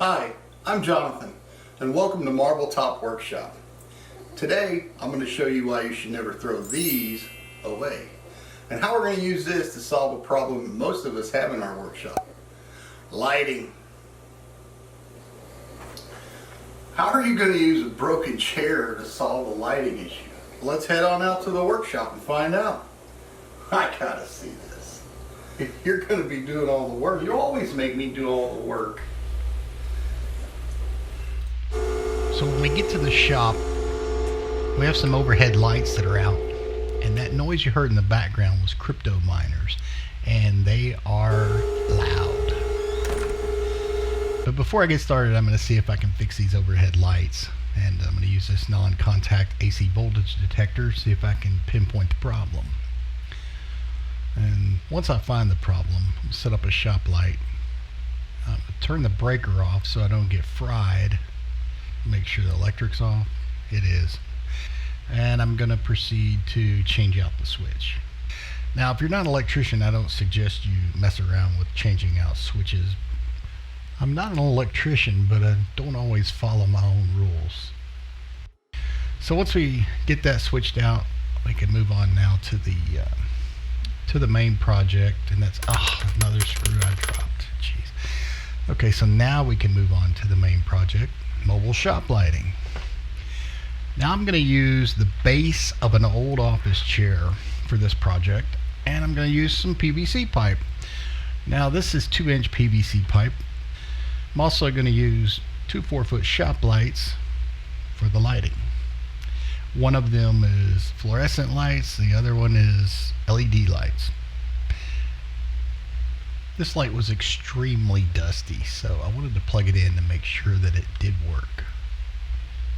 Hi, I'm Jonathan, and welcome to Marble Top Workshop. Today, I'm going to show you why you should never throw these away, and how we're going to use this to solve a problem most of us have in our workshop: lighting. How are you going to use a broken chair to solve a lighting issue? Let's head on out to the workshop and find out. I gotta see this. If you're going to be doing all the work, you always make me do all the work. So when we get to the shop, we have some overhead lights that are out, and that noise you heard in the background was crypto miners, and they are loud. But before I get started, I'm going to see if I can fix these overhead lights, and I'm going to use this non-contact AC voltage detector, see if I can pinpoint the problem. And once I find the problem, I'll set up a shop light. Turn the breaker off so I don't get fried. Make sure the electric's off. It is. And I'm going to proceed to change out the switch. Now, if you're not an electrician, I don't suggest you mess around with changing out switches. I'm not an electrician, but I don't always follow my own rules. So once we get that switched out, we can move on now to the main project, and that's another screw I dropped. Jeez. Okay, so now we can move on to the main project. Mobile shop lighting. Now I'm going to use the base of an old office chair for this project, and I'm going to use some PVC pipe. Now this is 2-inch PVC pipe. I'm also going to use two 4-foot shop lights for the lighting. One of them is fluorescent lights, the other one is LED lights. This light was extremely dusty, so I wanted to plug it in to make sure that it did work.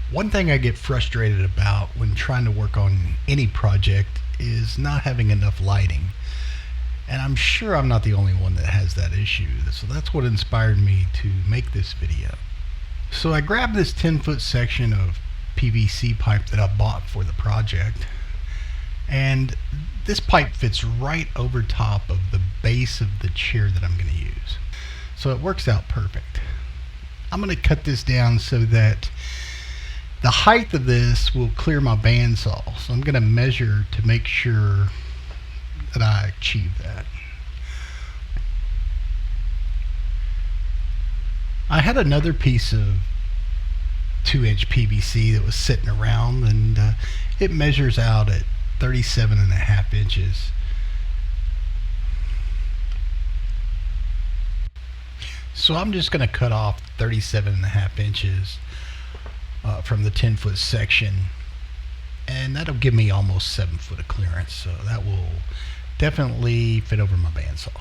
One thing I get frustrated about when trying to work on any project is not having enough lighting. And I'm sure I'm not the only one that has that issue, so that's what inspired me to make this video. So I grabbed this 10-foot section of PVC pipe that I bought for the project, and this pipe fits right over top of the base of the chair that I'm going to use. So it works out perfect. I'm going to cut this down so that the height of this will clear my bandsaw. So I'm going to measure to make sure that I achieve that. I had another piece of 2-inch PVC that was sitting around, and it measures out at 37.5 inches. So I'm just going to cut off 37.5 inches from the 10-foot section, and that'll give me almost 7 foot of clearance, so that will definitely fit over my bandsaw.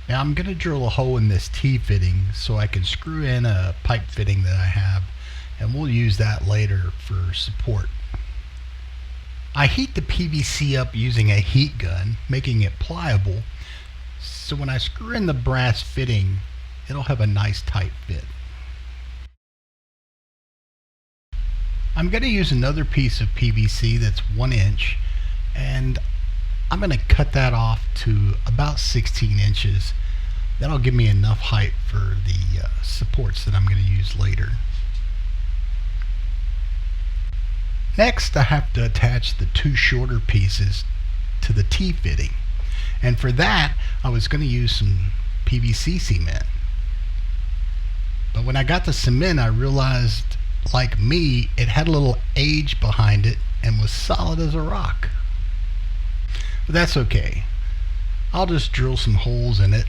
Now I'm going to drill a hole in this T-fitting so I can screw in a pipe fitting that I have, and we'll use that later for support. I heat the PVC up using a heat gun, making it pliable, so when I screw in the brass fitting, it'll have a nice tight fit. I'm going to use another piece of PVC that's 1 inch, and I'm going to cut that off to about 16 inches. That'll give me enough height for the supports that I'm going to use later. Next, I have to attach the two shorter pieces to the T-fitting, and for that I was going to use some PVC cement. But when I got the cement, I realized, like me, it had a little age behind it and was solid as a rock. But that's okay. I'll just drill some holes in it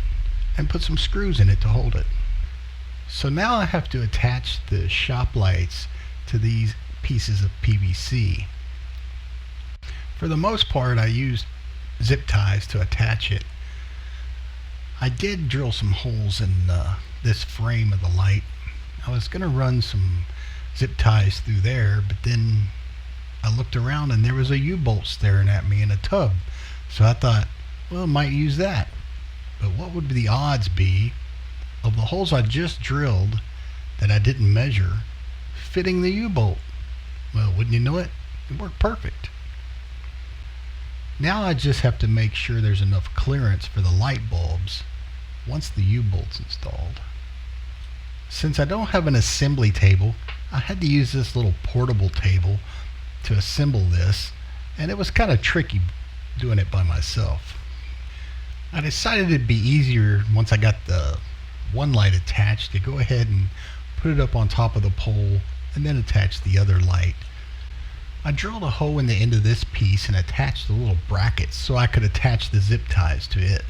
and put some screws in it to hold it. So now I have to attach the shop lights to these pieces of PVC. For the most part, I used zip ties to attach it. I did drill some holes in this frame of the light. I was going to run some zip ties through there, but then I looked around and there was a U-bolt staring at me in a tub. So I thought, well, I might use that. But what would the odds be of the holes I just drilled that I didn't measure fitting the U-bolt? Well, wouldn't you know it? It worked perfect. Now I just have to make sure there's enough clearance for the light bulbs once the U-bolt's installed. Since I don't have an assembly table, I had to use this little portable table to assemble this, and it was kind of tricky doing it by myself. I decided it'd be easier once I got the one light attached to go ahead and put it up on top of the pole and then attach the other light. I drilled a hole in the end of this piece and attached the little brackets so I could attach the zip ties to it.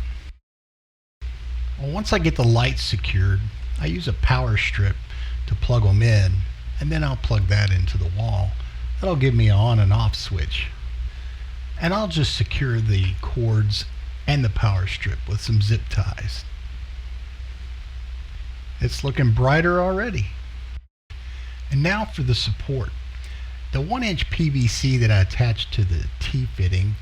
Well, once I get the lights secured, I use a power strip to plug them in, and then I'll plug that into the wall. That'll give me an on and off switch. And I'll just secure the cords and the power strip with some zip ties. It's looking brighter already. And now for the support. The 1-inch PVC that I attached to the T-fitting,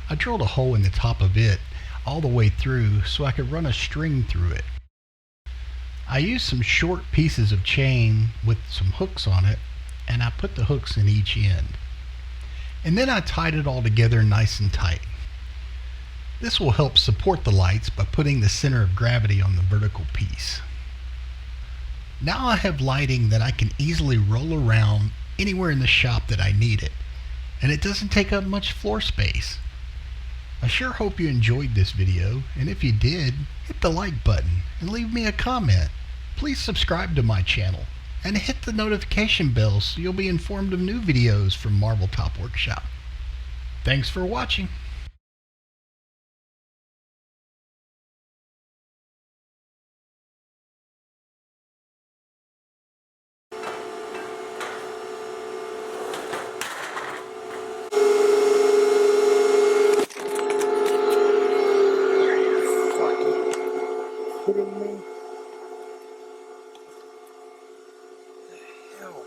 I drilled a hole in the top of it all the way through so I could run a string through it. I used some short pieces of chain with some hooks on it, and I put the hooks in each end. And then I tied it all together nice and tight. This will help support the lights by putting the center of gravity on the vertical piece. Now I have lighting that I can easily roll around anywhere in the shop that I need it, and it doesn't take up much floor space. I sure hope you enjoyed this video, and if you did, hit the like button and leave me a comment. Please subscribe to my channel and hit the notification bell so you'll be informed of new videos from Marble Top Workshop. Thanks for watching. Kidding me? The hell,